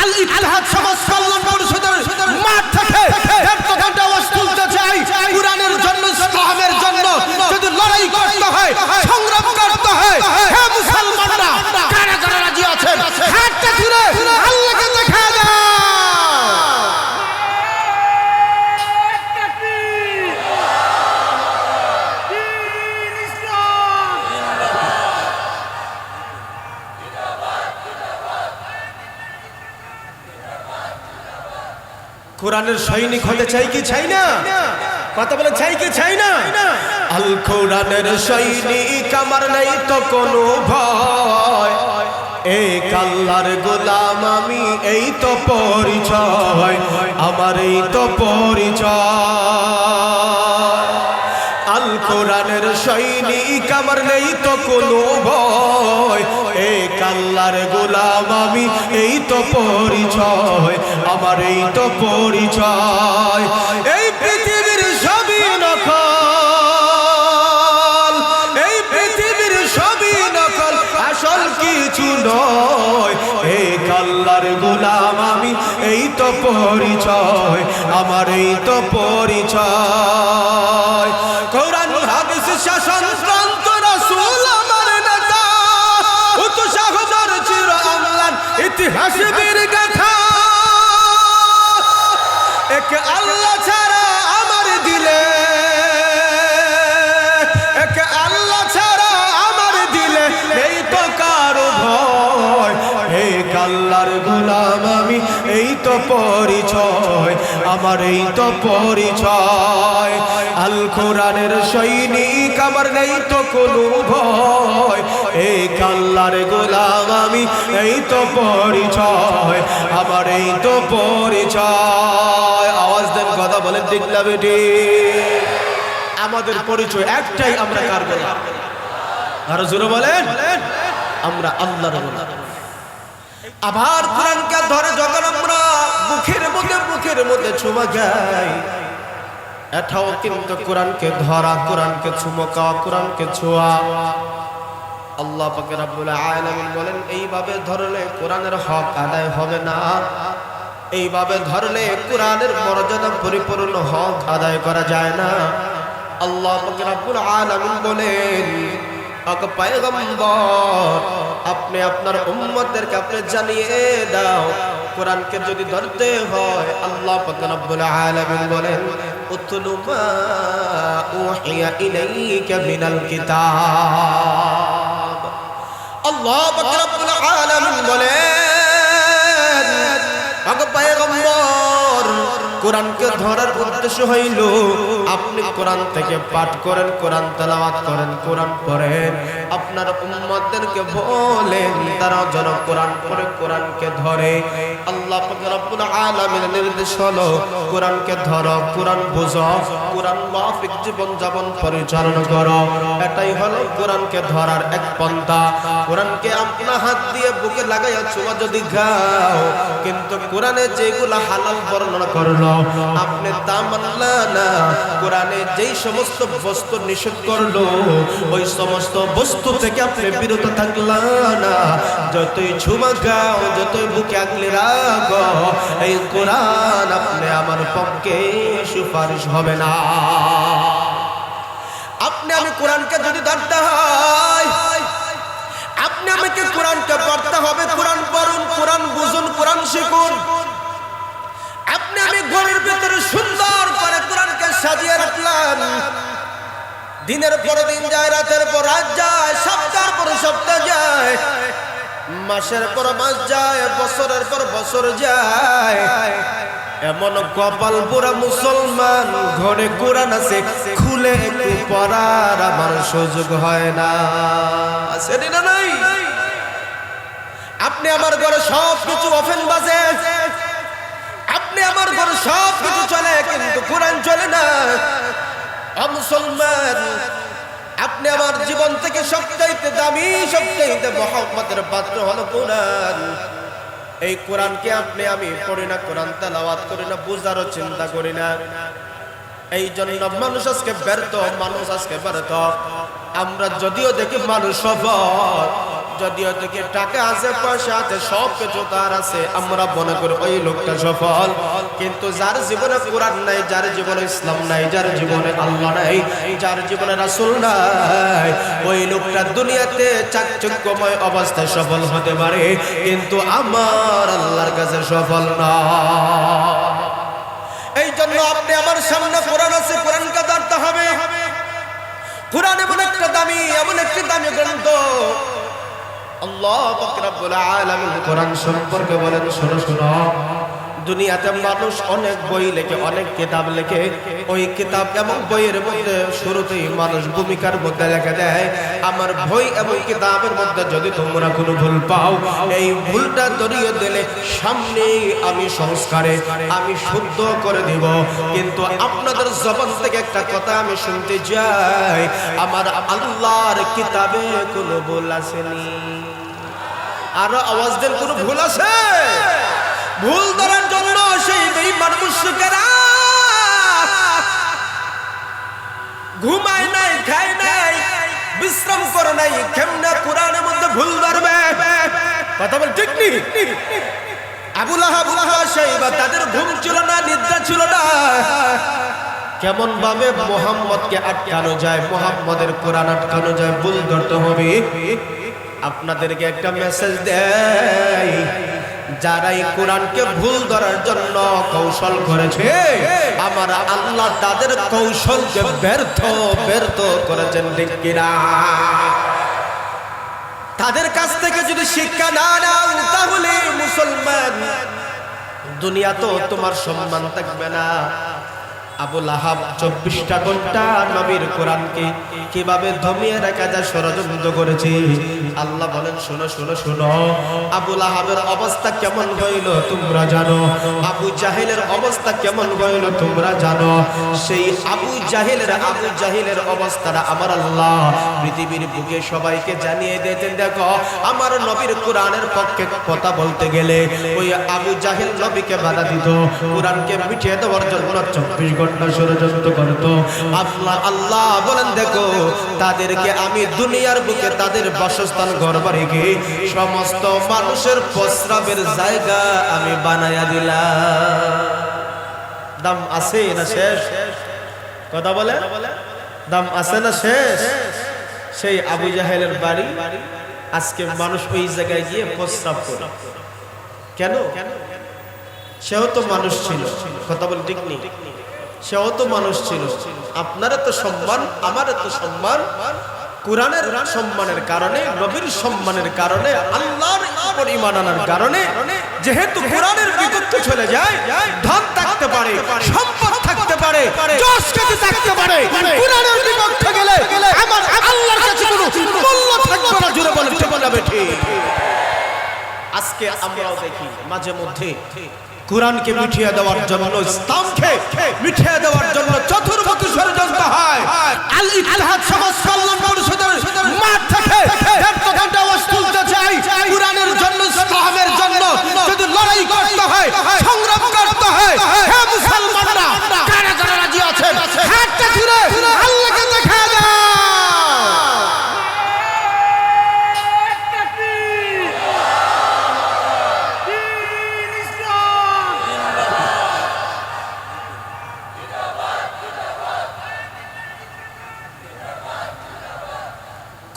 আল ইত্তেহাদ সমাজ কল্যাণ পরিষদের মাঠ থেকে 1.5 ঘন্টা আওয়াজ তুলতে চাই কুরআনের জন্য, ইসলামের জন্য যদি লড়াই করতে হয়, সংগ্রাম করতে হয়, হে মুসলমানরা কারা কারা রাজি আছেন হাতটা তুলে আল্লাহকে দেখা দাও। কোরআনের সৈনিক হতে চাই কি চাই না? কথা বলে চাই কি চাই না? আল কোরআনের সৈনিক আমার নেই তো কোনো ভয়, এক আল্লাহর গোলাম আমি, এই তো পরিচয় আমার, এই তো পরিচয়। আল কোরআনের সৈনিক আমার নেই তো কোনো ভয়, এক আল্লাহর গোলাম আমি, এই তো পরিচয় আমার, এই তো পরিচয়। এই পৃথিবীর সবই নকল, এই পৃথিবীর সবই নকল, আসল কিছু নয়, এক আল্লাহর গোলাম আমি, এই তো পরিচয় আমার, এই তো পরিচয়। কোরআন হাদিস শাসন গ্রন্থ রাসূল আমার নেতা, উৎসাহদার চির অম্লান ইতিহাস বীর গাথা, এক আল্লাহ ছাড়া আমার দিলে, এক আল্লাহ ছাড়া আমার দিলে নেই তো কারো ভয়, এক আল্লাহর গোলাম আমি, এই তো পরিচয় আমার, এই তো পরিচয়। আল কোরআনের সৈনিক আমার নেই তো কোনো ভয়, এক আল্লাহর গোলাম আমি, এই তো পরিচয় আমার, এই তো পরিচয়। আওয়াজ দেন, কথা বলেন ঠিক না বেটি? আমাদের পরিচয় একটাই, আমরা কার গোলাম? আরো জোরে বলেন, আমরা আল্লাহর গোলাম। আবার কোরআনকে ধরে যখন আমরা মুখের মধ্যে চুমা খাই, এটাও কিন্তু কোরআনকে ধরা, কোরআনকে চুমো খাওয়া, কোরআনকে ছোঁয়া। আল্লাহ পাক রব্বুল আলামিন বলেন, এইভাবে ধরলে কোরআনের হক আদায় হবে না, এইভাবে ধরলে কোরআনের মর্যাদা পরিপূর্ণ হক আদায় করা যায় না। আল্লাহ পাক রব্বুল আলামিন বলেন, ওগো পয়গম্বর, আপনি আপনার উম্মতদেরকে আপনি জানিয়ে দাও, কোরআনকে যদি ধরতে হয়, আল্লাহ পাক রব্বুল আলামিন বলেন, উতলু মা উহিয়া ইলাইকা মিনাল কিতাব। আল্লাহ পাক রব্বুল আলামিন বলেন, ওগো পয়গম্বর, কোরআনকে ধরার উদ্দেশ্য হইল আপনি কোরআন থেকে পাঠ করেন, কোরআন তেলাওয়াত করেন, কোরআন পড়েন। আপনার উম্মতদেরকে বলেন তারা যেন কোরআন পড়ে, কোরআনকে ধরে। আল্লাহ পাক রব্বুল আলামিনের নির্দেশ হলো কোরআনকে ধরো, কোরআন বুঝো, কোরআন মাফিক জীবন যাপন পরিচালনা করো। এটাই হলো কোরআনকে ধরার এক পন্থা। কোরআনকে আপনার হাত দিয়ে বুকে লাগাইয়া চুমা যদি খাও, কিন্তু কোরআনে যেগুলা হালাল বর্ণনা করলো আপনি তা মানলেন না, কোরআনে যেই সমস্ত বস্তু নিষেধ করলো ওই সমস্ত বস্তু থেকে আপনি বিরত থাকলেন না। যতই চুমা খাও, যতই বুকে আগলে রাখো, এই কোরআন আপনি আমার পক্ষে সুপারিশ হবে না। আপনি আমি কোরআনকে যদি ধরতে হয়, আপনি আমাকে কোরআনকে পড়তে হবে। কোরআন পড়ুন, কোরআন বুঝুন, কোরআন শিখুন। আপনি আমি ঘরের ভিতরে সুন্দর করে কোরআনকে সাজিয়ে রাখলাম, দিনের পর দিন যায়, রাতের পর রাত যায়, সপ্তাহের পর সপ্তাহ যায়, মাসের পর মাস যায়, বছরের পর বছর যায়। এমন কপাল পোড়া মুসলমান, ঘরে কোরআন আছে, খুলে একটু পড়ার আমার সুযোগ হয় না। সেদিন নাই, আপনি আমার ঘরে সব কিছু ওপেন বাজে, আপনি আমার ঘরে সব কিছু চলে, কিন্তু কোরআন চলে না। মুসলমান, আপনি আমার জীবন থেকে সবচাইতে দামি, সবচাইতে মহব্বতের পাত্র হলো কোরআন। এই কোরআনকে আপনি আমি পড়ি না, কোরআন তেলাওয়াত করি না, বুঝারও চিন্তা করি না। এই জন্য মানুষ আজকে ব্যর্থ, মানুষ আজকে ব্যর্থ। আমরা যদিও দেখি মানুষ সফল, যদিও থেকে টাকা আছে, পয়সা আছে, সব কিছু তার আছে, আমরা মনে করি ওই লোকটা সফল। কিন্তু যার জীবনে কোরআন নাই, যার জীবনে ইসলাম নাই, যার জীবনে আল্লাহ নাই, যার জীবনে রাসূল নাই, ওই লোকটা দুনিয়াতে চাকচিক্যময় অবস্থায় সফল হতে পারে, কিন্তু আমার আল্লাহর কাছে সফল না। এই জন্য আপনি আমার সামনে কোরআন আছে, কোরআনকে ধরতে হবে। কোরআন এমন একটা দামি, এমন একটা দামি গ্রন্থ। আল্লাহ পাক রব্বুল আলামিন কোরআন সম্পর্কে বলেন, শোনো শোনো, দুনিয়াতে মানুষ অনেক বই লেখে, অনেক কিতাব লেখে। ওই কিতাব এবং বইয়ের মধ্যে শুরুতেই মানুষ ভূমিকার মধ্যে লেখে দেয়, আমার বই এবং কিতাবের মধ্যে যদি তোমরা কোনো ভুল পাও, এই ভুলটা ধরিয়ে দিলে সামনে আমি সংস্কারে আমি শুদ্ধ করে দিব। কিন্তু আপনাদের জবান থেকে একটা কথা আমি শুনতে চাই, আমার আল্লাহর কিতাবে কোনো ভুল আসেনি। আরো আওয়াজ দেন, কোনো ভুল আছে? ভুল ধরার জন্য সেই বেঈমান মুশরিকেরা ঘুমায় নাই, খায় নাই, বিশ্রাম করে নাই, কেমনে কোরআনের মধ্যে ভুল ধরবে? কথা বল ঠিক নি? আবু লাহাব, সাইবা, তাদের ঘুম ছিল না, নিদ্রা ছিল না। কেমন ভাবে মুহাম্মদকে আটকানো যায়, মুহাম্মদের কোরআন আটকানো যায়, ভুল ধরতে হবে। আপনাদেরকে একটা মেসেজ দেয়, যারা এই কোরআনকে ভুল ধরার জন্য কৌশল করেছে, আমার আল্লাহ তাদের কৌশলকে ব্যর্থ করেছেন, ঠিক কিনা? তাদের কাছ থেকে যদি শিক্ষা না নাও, তাহলে মুসলমান দুনিয়া তো তোমার সম্মান থাকবে না। আবু লাহাব 24টা ঘন্টা নবীর কোরআনকে কিভাবে দমিয়ে রাখা যায় ষড়যন্ত্র করেছে। আল্লাহ বলেন, শোনো শোনো শোনো, আবু লাহাবের অবস্থা কেমন হইল তোমরা জানো, আবু জাহেলের অবস্থা কেমন হইল তোমরা জানো। সেই আবু জাহেলের অবস্থাটা আমার আল্লাহ পৃথিবীর বুকে সবাইকে জানিয়ে দিয়েছেন। দেখো, আমার নবীর কোরআনের পক্ষে কথা বলতে গেলে ওই আবু জাহেল নবীকে বাধা দিত, কোরআনকে মিটিয়ে দেওয়ার জন্য 24 ঘন্টা ষড়যন্ত্র করত। আল্লাহ বলেন, দেখো, তাদেরকে আমি দুনিয়ার বুকে তাদের বাসস্থান ঘর বাড়িকে সমস্ত মানুষের প্রস্রাবের জায়গা আমি বানায়া দিলাম। দাম আছে না শেষ? কথা বলে, দাম আছে না শেষ? সেই আবু জাহেলের বাড়ি আজকে মানুষ ওই জায়গায় গিয়ে প্রস্রাব করে। কেন? সেও তো মানুষ ছিল। কথা বলে ঠিক নেই? সেও তো মানুষ ছিল। আপনার এত সম্মান, আমার এত সম্মান কোরআনের সম্মানের কারণে, নবীর সম্মানের কারণে, আল্লাহর উপর ঈমান আনার কারণে। যেহেতু কোরআনের বিপক্ষে চলে যায়, ধন থাকতে পারে, সম্পদ থাকতে পারে, যশ খ্যাতি থাকতে পারে, কোরআনের বিপক্ষে গেলে আমার আল্লাহর কাছে কোনো মূল্য থাকবে না। জোরে বলেন, ঠিক না বেঠিক? আজকে আমরাও দেখি মাঝে মধ্যে কোরআনকে মিঠিয়ে দেওয়ার জন্য, ইসলামকে মিঠিয়ে দেওয়ার জন্য চতুর্মুখী ষড়যন্ত্র হয়। আল ইত্তেহাদ সমাজ কল্যাণ পরিষদের মাঠ থেকে 1.5 ঘন্টা আওয়াজ তুলতে চাই কোরআনের জন্য, ইসলামের জন্য। যদি লড়াই করতে হয়, সংগ্রাম করতে হয়, হে মুসলমানরা, কারা কারা রাজি আছেন হাতটা তুলে আল্লাহকে দেখা দাও।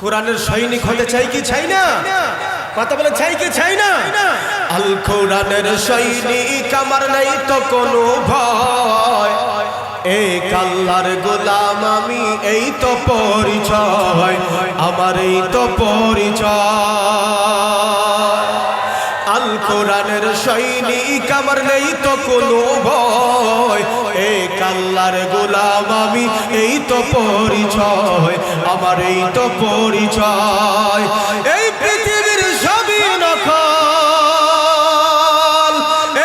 কোরআনের সৈনিক হতে চাই কি চাই না? কথা বলে, চাই কি চাই না? আল কোরআনের সৈনিক আমার নেই তো কোনো ভয়, এক আল্লাহর গোলাম আমি, এই তো পরিচয় আমার, এই তো পরিচয়। আল কোরআনের সৈনিক আমার নেই তো কোনো ভয়, এক আল্লাহর গোলাম আমি, এই তো পরিচয় আমার, এই তো পরিচয়। এই পৃথিবীর সবই নকল,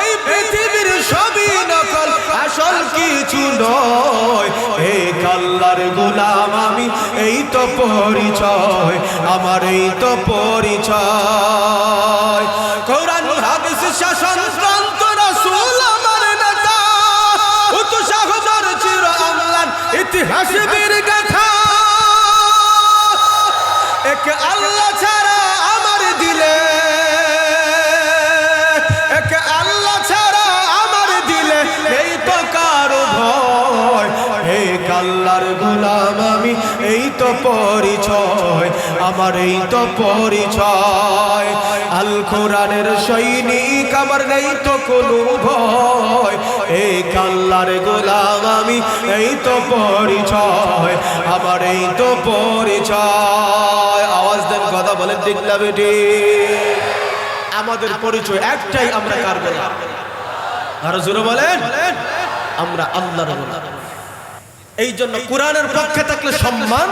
এই পৃথিবীর সবই নকল, আসল কিছু নয়, এক আল্লাহর গোলাম আমি, এই তো পরিচয় আমার, এই তো পরিচয়। কোরআন হাদিস শাসন গ্রন্থ, রাসূল আমার নেতা, উৎসাহবার চির অম্লান ইতিহাস বীর গাথা। এক আল্লাহ ছাড়া আমার পরিচয়, আমার এই তো পরিচয়। আল কোরআনের সৈনিক, আমার নেই তো কোনো ভয়, এক আল্লাহর গোলাম আমি, এই তো পরিচয়, আমার এই তো পরিচয়। আওয়াজ দেন, কথা বলেন ঠিক না বেটি? আমাদের পরিচয় একটাই, আমরা কার গোলাম? আরো জোরে বলেন, আমরা আল্লাহর গোলাম। এই জন্য কোরআনের পক্ষে থাকলে সম্মান,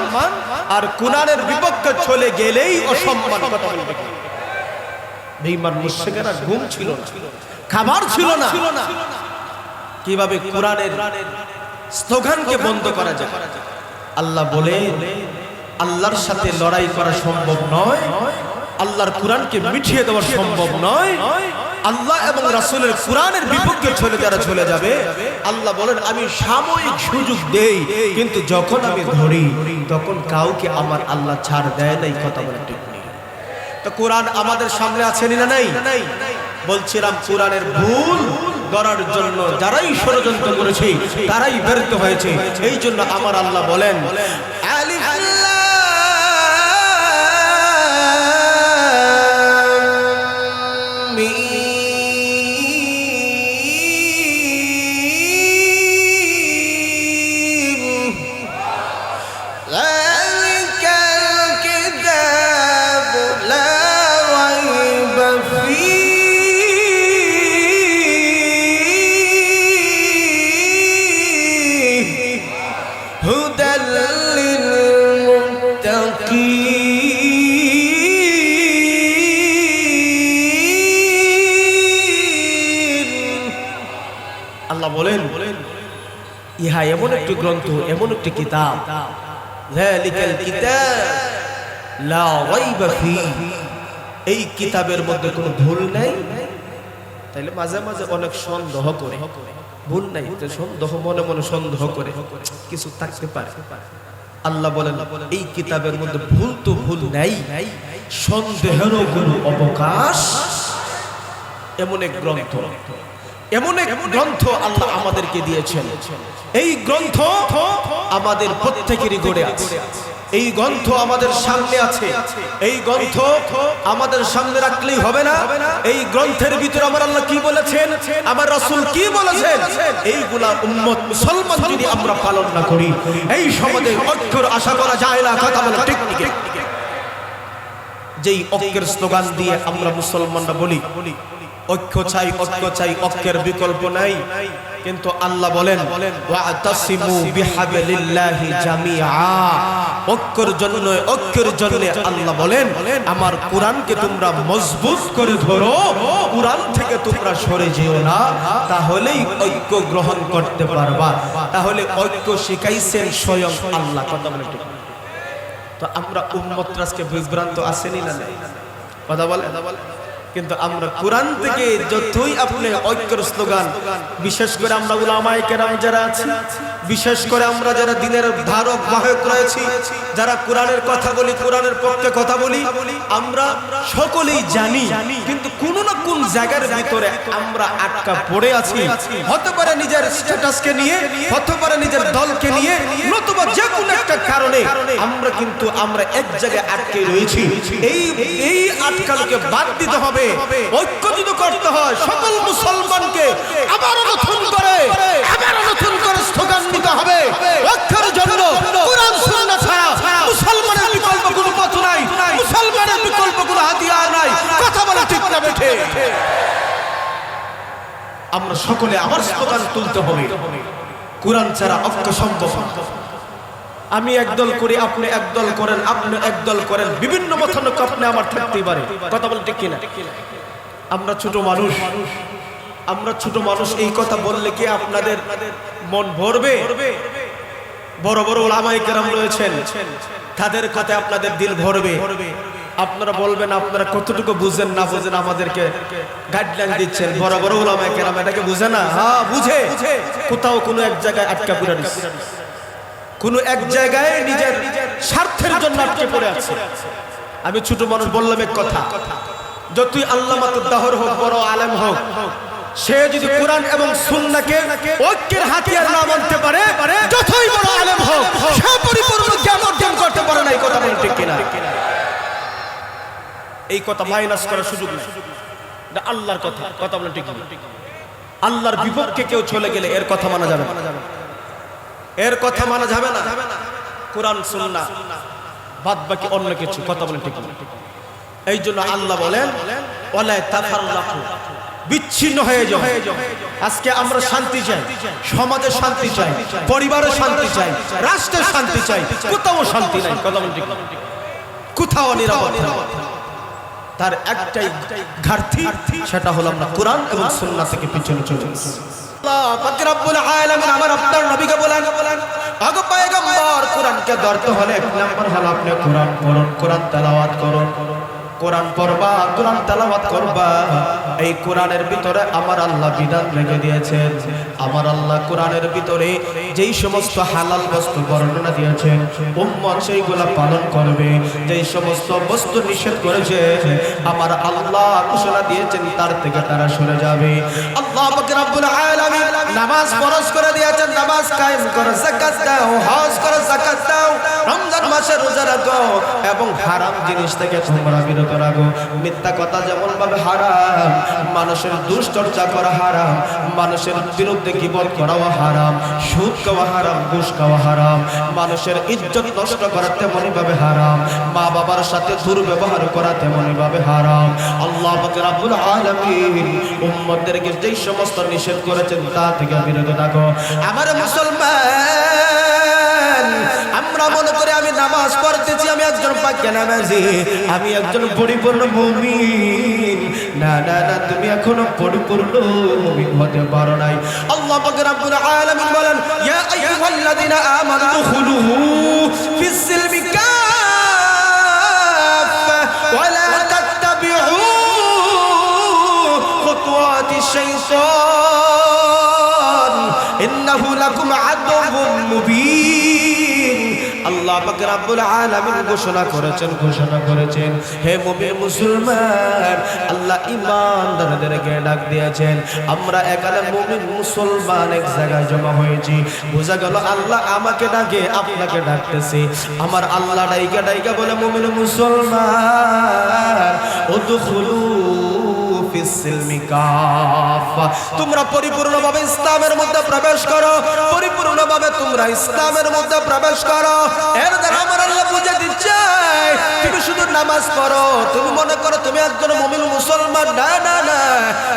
আর কোরআনের বিপক্ষে চলে গেলেই অসম্মান। কথা বলবে বেঈমান মুশরিকেরা ঘুম ছিল না, খাবার ছিল না, কিভাবে কোরআনের স্লোগানকে বন্ধ করা যায়? আল্লাহ বলে আল্লাহর সাথে লড়াই করা সম্ভব নয়, আল্লাহর কোরআনকে মিটিয়ে দেওয়া সম্ভব নয়। আল্লাহ এবং রাসূলের কোরআনের বিপক্ষে যারা চলে যাবে, আল্লাহ বলেন আমি সাময়িক সুযোগ দেই, কিন্তু যখন আমি ধরি তখন কাউকে আমার আল্লাহ ছাড় দেয় না। এই কথা বলে ঠিক নেই? তো কোরআন আমাদের সামনে আছে না নাই? বলছিলাম কোরআনের ভুল ধরার জন্য যারাই ষড়যন্ত্র করেছে তারাই ব্যর্থ হয়েছে। এই জন্য আমার আল্লাহ বলেন আলিফ লাম মিম বলেন ইহা এমন একটি গ্রন্থ, এমন একটি কিতাব, যালিকাল কিতাব লা রাইবা ফীহি, এই কিতাবের মধ্যে কোনো ভুল নাই। তাইলে মাঝে মাঝে অনেক সন্দেহ করে, ভুল নাই তো সন্দেহ, মনে মনে সন্দেহ করে কিছু থাকতে পারে। আল্লাহ বলেন এই কিতাবের মধ্যে ভুল তো ভুল নাই, সন্দেহেরও কোনো অবকাশ। এমন এক গ্রন্থ, এমন এক গ্রন্থ আল্লাহ আমাদেরকে দিয়েছেন। এই গ্রন্থ আমাদের প্রত্যেকেরই গড়ে আছে, এই গ্রন্থ আমাদের সামনে আছে। এই গ্রন্থ আমাদের সামনে রাখলেই হবে না, এই গ্রন্থের ভিতরে আমার আল্লাহ কি বলেছেন, আমার রাসূল কি বলেছেন, এইগুলা উম্মত মুসলমান যদি আমরা পালন না করি, এই সমাজে ঐক্যের আশা করা যায় না। কথা বলা ঠিক ঠিক? যেই ঐক্যের স্লোগান দিয়ে আমরা মুসলমানরা বলি ঐক্য চাই, ঐক্য চাই, ঐক্যের বিকল্প নাই, কিন্তু আল্লাহ বলেন ওয়াতাসিমু বিহাবলিল্লাহি জামিআ, ঐক্যের জন্য, ঐক্যের জন্য আল্লাহ বলেন আমার কোরআনকে তোমরা মজবুত করে ধরো, কোরআন থেকে তোমরা সরে যেও না, তাহলেই ঐক্য গ্রহণ করতে পারবা। তাহলে ঐক্য শিখাইছেন স্বয়ং আল্লাহ। কথা বলে ঠিক? তো আমরা উম্মতরা আজকে বিভ্রান্ত আসেনি না? কথা বলে, কিন্তু আমরা কোরআন থেকে যতই আপনি ঐক্যের স্লোগান, বিশেষ করে আমরা উলামায়ে কেরাম যারা আছি, বিশেষ করে আমরা যারা দিনের ধারক বাহক রয়েছি, যারা কোরআনের কথা বলি, কোরআনের পক্ষে কথা বলি, আমরা সকলেই জানি, কিন্তু কোন না কোন জায়গার ভিতরে আমরা আটকা পড়ে আছি। হতে পারে নিজের স্ট্যাটাসকে নিয়ে, হতে পারে নিজের দলকে নিয়ে, নতুবা যে কোনো একটা কারণে আমরা এক জায়গায় আটকে রয়েছি। এই আটকালকে বাদ দিতে হবে, ঐক্য যদি করতে হয় সকল মুসলমানকে আবারও নতুন করে স্লোগান নিতে হবে ঐক্যের জন্য। কোরআন সুন্নাহ ছাড়া মুসলমানের বিকল্প কোনো পথ নাই, মুসলমানের বিকল্প কোনো হাতিয়ার নাই। কথা বলা ঠিক না বেঠে? আমরা সকলে আবার স্লোগান তুলতে হবে, কোরআন ছাড়া ঐক্য সম্ভব। আমি একদল করি, আপনি একদল করেন, আপনি একদল করেন, বিভিন্ন মতামত আপনি আমার থাকতেই পারে। কথা বলতে ঠিক কিনা? আমরা ছোট মানুষ, আমরা ছোট মানুষ, এই কথা বললে কি আপনাদের মন ভরবে? বড় বড় উলামায়ে কেরাম রয়েছেন, তাদের কথা আপনাদের দিল ভরবে। আপনারা বলবেন আপনারা কতটুকু বুঝেন না বুঝেন, আমাদেরকে গাইডলাইন দিচ্ছেন। বড় বড় উলামায়ে কেরাম এটাকে বুঝে না? হ্যাঁ বুঝে, কোথাও কোনো এক জায়গায় আটকা পড়ে আছে, কোন এক জায়গায় নিজের স্বার্থের জন্য আটকে পড়ে আছে। আমি ছোট মানুষ বললাম এক কথা, যতই আল্লামা দাহর হোক, বড় আলেম হোক, সে যদি কোরআন এবং সুন্নাহকে ঐক্যের হাতিয়ার না মানতে পারে, যতই বড় আলেম হোক, সে পরিপূর্ণ জ্ঞান অর্জন করতে পারে না, এই কথা বলে ঠিক কিনা? এই কথা মাইনাস করার সুযোগ নেই, এটা আল্লাহর কথা, কথা বলে ঠিক কিনা? আল্লাহর বিপক্ষে কেউ চলে গেলে এর কথা মানা যাবে না, এর কথা মানা যাবে না। কোরআন সুন্নাহ বাদ বাকি অন্য কিছু, কথা বলে ঠিক কিনা? এই জন্য আল্লাহ বলেন ওয়ালা তাফাররাকু, বিচ্ছিন্ন হয়ে যাও। আজকে আমরা শান্তি চাই, সমাজে শান্তি চাই, পরিবারে শান্তি চাই, রাষ্ট্রে শান্তি চাই, কোথাও শান্তি নাই, কথা বলে ঠিক কিনা? কোথাও নিরাপত্তা, তার একটাই ঘাটতি, সেটা হলো আমরা কোরআন এবং সুন্নাহ থেকে পিছনে চলে যাচ্ছি। আল্লাহ পাক রব্বুল আলামিন আমার আপনার নবীকে বলেন, আগো পয়গম্বর, কোরআনকে ধরতে হলে এক নাম্বার হলো আপনি কোরআন পড়ুন, কোরআন তেলাওয়াত করুন। কোরআন পড়বা, কোরআন তেলাওয়াত করবা। এই কোরআনের ভিতরে আমার আল্লাহ বিধান রেখে দিয়েছেন। আমার আল্লাহ কোরআনের ভিতরে যেই সমস্ত হালাল বস্তু বর্ণনা দিয়েছেন, উম্মত সেইগুলা পালন করবে। যেই সমস্ত বস্তু নিষেধ করেছে আমার আল্লাহ ঘোষণা দিয়েছেন, তার থেকে তারা সরে যাবে। আল্লাহ পাক রব্বুল আলামিন নামাজ ফরজ করে দিয়েছেন, নামাজ কায়েম করো, যাকাত দাও, হজ করো, যাকাত দাও, রমজান মাসে রোজা রাখো এবং হারাম জিনিস থেকে তোমরা বিরত রাখো। মিথ্যা কথা যেমন ভাবে হারাম, মানুষের দুশ্চর্চা করা হারাম, মানুষের বিরুদ্ধে গীবত করাও হারাম, সুদ খাওয়া হারাম, ঘুষ খাওয়া হারাম, মানুষের ইজ্জত নষ্ট করা তেমনি ভাবে হারাম, মা বাবার সাথে দুর্ব্যবহার করা তেমনি ভাবে হারাম। আল্লাহ পাক রব্বুল আলামিন উম্মতদেরকে যেই সমস্ত নিষেধ করেছেন তা থেকে বিরত থাকো। আমার মুসলমান, আমরা মনে করি আমি নামাজ পড়তেছি, আমি একজন পাক্কা নামাজি, আমি একজন পরিপূর্ণ মুমিন। না না না, তুমি এখনো পরিপূর্ণ মুমিন হতে পারো নাই। আল্লাহ পাক রব্বুল আলামিন বলেন, ইয়া আইয়ুহাল্লাযীনা আমানু দুখুলু ফিস সিলমি কাফা ওয়া লা তাত্তাবিউ খুতুওয়াতিশ শাইতান ইন্নাহু লাকুম আদুউম মুবিন। আল্লাহ পাক রব্বুল আলামিন ঘোষণা করেছেন, হে মুমিন মুসলমান, আল্লাহ ঈমানদারদেরকে ডাক দিয়েছেন। আমরা এখানে মুমিন মুসলমান এক জায়গায় জমা হয়েছি, বোঝা গেল আল্লাহ আমাকে ডাকে, আপনাকে ডাকতেছে। আমার আল্লাহ ডাইকা বলে, মুমিন মুসলমান উদখুলু ফিস সিলমি কাফা, তোমরা পরিপূর্ণভাবে ইসলামের মধ্যে প্রবেশ করো, পরিপূর্ণভাবে তোমরা ইসলামের মধ্যে প্রবেশ করো। এর দ্বারা আমার আল্লাহ বুঝে দিচ্ছে, তুমি শুধু নামাজ পড়ো, তুমি মনে করো তুমি একজন মুমিন মুসলমান, না না না,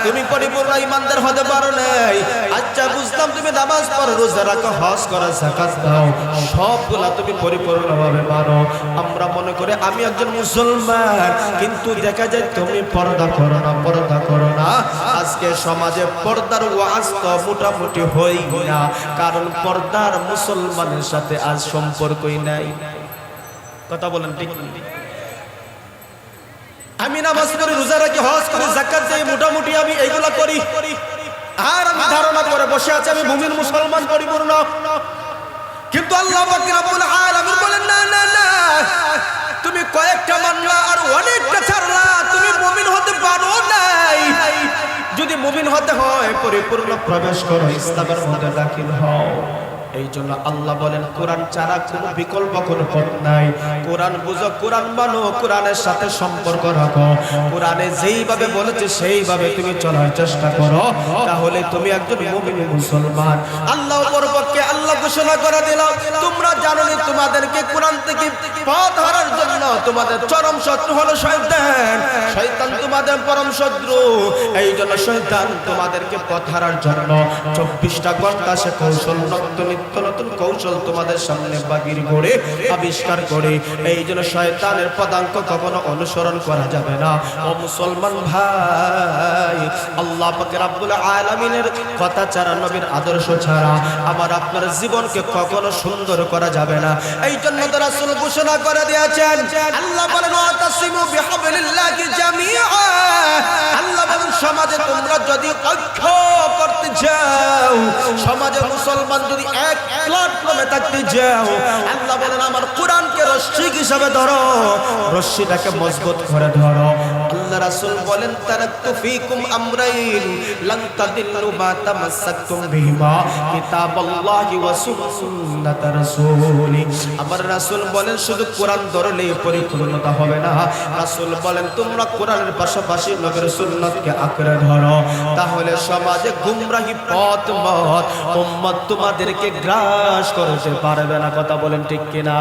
তুমি পরিপূর্ণ ঈমানদার হতে পারো নাই। আচ্ছা বুঝলাম, তুমি নামাজ পড়ো, রোজা রাখো, হজ করো, যাকাত দাও, সবগুলা তুমি পরিপূর্ণভাবে মানো। আমরা মনে করি আমি একজন মুসলমান, কিন্তু দেখা যায় তুমি পর্দা করো না, পর্দা করো না। আজকে সমাজে পর্দার ওয়াজ তো মোটামুটি হই না, কারণ পর্দার মুসলমানের সাথে আজ সম্পর্কই নাই, কথা বলেন ঠিক? আমি নামাজ পড়ি, রোজা রাখি, হজ করি, যাকাত দেই, মোটামুটি আমি এইগুলা করি, আর আমি ধারণা করে বসে আছি আমি মুমিন মুসলমান পরিপূর্ণ। কিন্তু আল্লাহ পাক রব্বুল আলামিন বলেন, না না না, তুমি কয়েকটা মানলা আর অনেকটা ছাড়লা, তুমি মুমিন হতে পারো নাই। যদি মুমিন হতে হয় পরিপূর্ণ প্রবেশ করো, ইসলামের মধ্যে দাখিল হও। এই জন্য আল্লাহ বলেন, কোরআন ছাড়া কোনো বিকল্প কোনো পথ নাই। কোরআন বুঝো, কোরআন মানো, কোরআনের সাথে সম্পর্ক রাখো, কোরআনে যেইভাবে বলেছে সেইভাবে তুমি চলার চেষ্টা করো, তাহলে তুমি একজন মুমিন মুসলমান। আল্লাহ পরপক্ষে আল্লাহ ঘোষণা করে দিল, তোমরা জানো না তোমাদেরকে কোরআন থেকে পথ হারার জন্য তোমাদের চরম শত্রু হলো শয়তান। শয়তান তোমাদের পরম শত্রু। এই জন্য শয়তান তোমাদেরকে পথ হারার জন্য 24টা ঘন্টা সে কৌশল, নিত্য নতুন কৌশল তোমাদের সামনে বাগির করে আবিষ্কার করে। এই জন্য শয়তানের পদাঙ্ক কখনো অনুসরণ করা যাবে না। ও মুসলমান ভাই, আল্লাহ পাক রব্বুল আলামিনের কথা ছাড়া, নবীর আদর্শ ছাড়া আমার আপনার জীবনকে কখনো সুন্দর করা যাবে না। এই জন্য তো রাসূল ঘোষণা করে দিয়েছেন, আল্লাহ বলেন, ওয়াতাসিমু বিহাবলিল্লাহি জামিআ। আল্লাহ বলেন, সমাজে তোমরা যদি ঐক্য করতে যাও, সমাজে মুসলমান যদি এক প্ল্যাটফর্মে থাকতে যাও, আল্লাহ বলেন আমার কোরআনকে রশ্মি হিসাবে ধরো, রশ্মিটাকে মজবুত করে ধরো। আল্লাহ আল্লাহ রাসূল বলেন তারাকতু ফীকুম আমরাইন লান তাদিল্লু মা তামাসসাকতুম বিহিমা কিতাবাল্লাহি ওয়া সুন্নাত রাসূলি। আমার রাসূল বলেন শুধু কোরআন ধরলেই পরিপূর্ণতা হবে না, রাসূল বলেন তোমরা কোরআনের পাশাপাশি নবীর সুন্নাতকে আঁকড়ে ধরো, তাহলে সমাজে গুমরাহি পথ মত উম্মত তোমাদেরকে গ্রাস করতে পারবে না। কথা বলেন ঠিক কিনা?